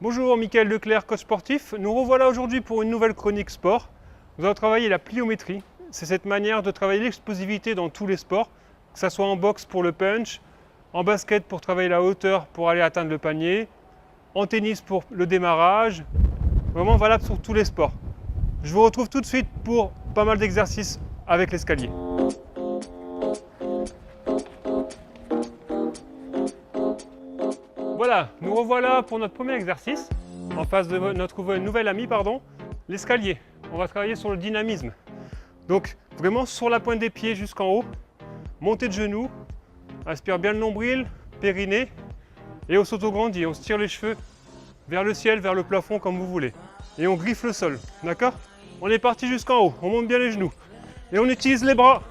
Bonjour, Mickaël Leclerc, coach sportif. Nous revoilà aujourd'hui pour une nouvelle chronique sport. Nous allons travailler la pliométrie. C'est cette manière de travailler l'explosivité dans tous les sports, que ce soit en boxe pour le punch, en basket pour travailler la hauteur pour aller atteindre le panier, en tennis pour le démarrage, vraiment valable sur tous les sports. Je vous retrouve tout de suite pour pas mal d'exercices avec l'escalier. Voilà, nous revoilà pour notre premier exercice, en face de notre nouvel ami, l'escalier. On va travailler sur le dynamisme. Donc vraiment sur la pointe des pieds jusqu'en haut, montée de genoux, aspire bien le nombril, périnée, et on s'autograndit, on se tire les cheveux vers le ciel, vers le plafond comme vous voulez. Et on griffe le sol, d'accord? On est parti jusqu'en haut, on monte bien les genoux. Et on utilise les bras.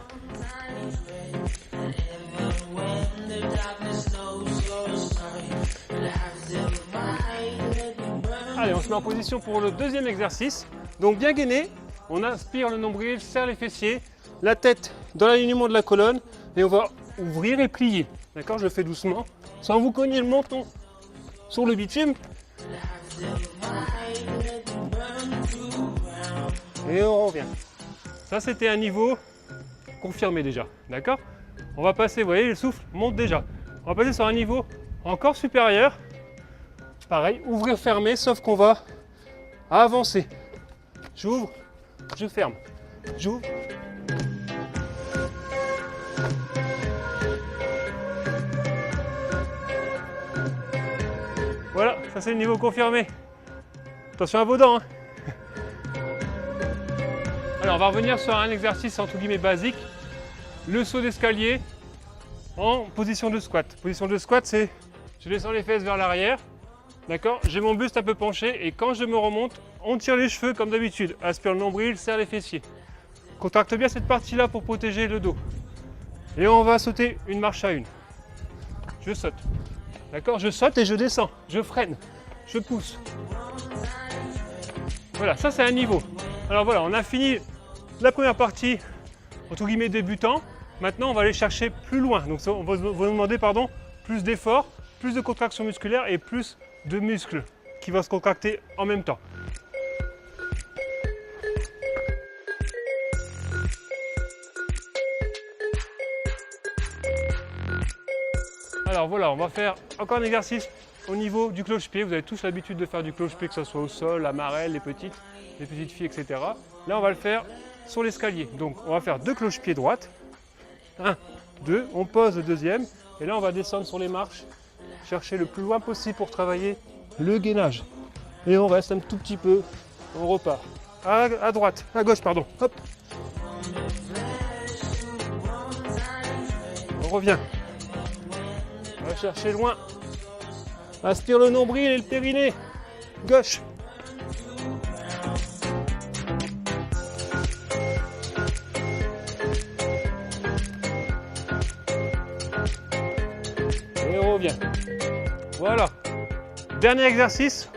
Allez, on se met en position pour le deuxième exercice. Donc bien gainé, on aspire le nombril, serre les fessiers, la tête dans l'alignement de la colonne et on va ouvrir et plier. D'accord, je le fais doucement, sans vous cogner le menton sur le bitume. Et on revient. Ça, c'était un niveau confirmé déjà, d'accord? On va passer, vous voyez, le souffle monte déjà. On va passer sur un niveau encore supérieur. Pareil, ouvrir, fermer, sauf qu'on va avancer. J'ouvre, je ferme. J'ouvre. Voilà, ça c'est le niveau confirmé. Attention à vos dents. Alors on va revenir sur un exercice entre guillemets basique. Le saut d'escalier en position de squat. Position de squat, c'est je descends les fesses vers l'arrière. D'accord, j'ai mon buste un peu penché et quand je me remonte, on tire les cheveux comme d'habitude. Aspire le nombril, serre les fessiers. Contracte bien cette partie-là pour protéger le dos. Et on va sauter une marche à une. Je saute. D'accord, je saute et je descends. Je freine. Je pousse. Voilà, ça c'est un niveau. Alors voilà, on a fini la première partie, entre guillemets débutant. Maintenant, on va aller chercher plus loin. Donc on va vous demander plus d'efforts, plus de contraction musculaire et plus de muscles qui vont se contracter en même temps. Alors voilà, on va faire encore un exercice au niveau du cloche-pied. Vous avez tous l'habitude de faire du cloche-pied, que ce soit au sol, la marelle, les petites filles, etc. Là, on va le faire sur l'escalier. Donc, on va faire 2 cloche-pieds droites. 1, 2, on pose le deuxième. Et là, on va descendre sur les marches, chercher le plus loin possible pour travailler le gainage. Et on reste un tout petit peu, on repart. À droite, à gauche, pardon. Hop. On revient. On va chercher loin. Aspire le nombril et le périnée. Gauche. Et on revient. Voilà. Dernier exercice.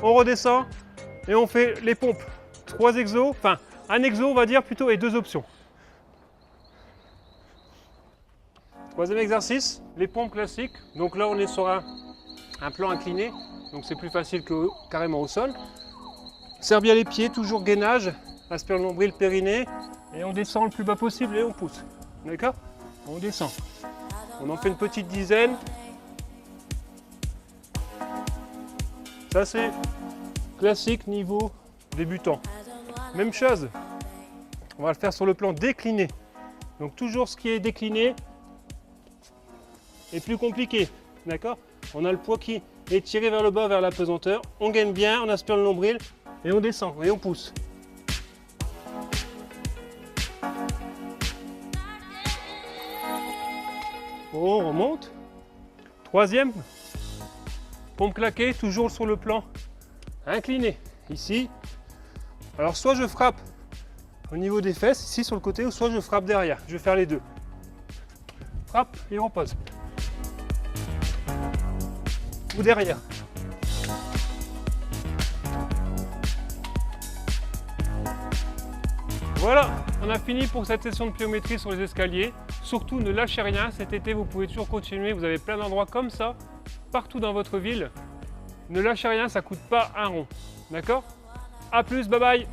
On redescend et on fait les pompes. 3 exos, enfin un exo on va dire plutôt et 2 options. Troisième exercice, les pompes classiques. Donc là on est sur un plan incliné, donc c'est plus facile que carrément au sol. Serre bien les pieds, toujours gainage, aspire le nombril, périnée, et on descend le plus bas possible et on pousse. D'accord? On descend. On en fait une petite dizaine. Ça c'est classique niveau débutant. Même chose, on va le faire sur le plan décliné. Donc toujours ce qui est décliné est plus compliqué. D'accord? On a le poids qui est tiré vers le bas, vers la pesanteur. On gaine bien, on aspire le nombril et on descend et on pousse. On remonte. Troisième, pompe claquée, toujours sur le plan incliné. Ici, alors soit je frappe au niveau des fesses, ici sur le côté, ou soit je frappe derrière. Je vais faire les deux. Frappe et on pose. Ou derrière. Voilà, on a fini pour cette session de pliométrie sur les escaliers. Surtout, ne lâchez rien. Cet été, vous pouvez toujours continuer. Vous avez plein d'endroits comme ça, partout dans votre ville. Ne lâchez rien, ça coûte pas un rond. D'accord? A plus, bye bye.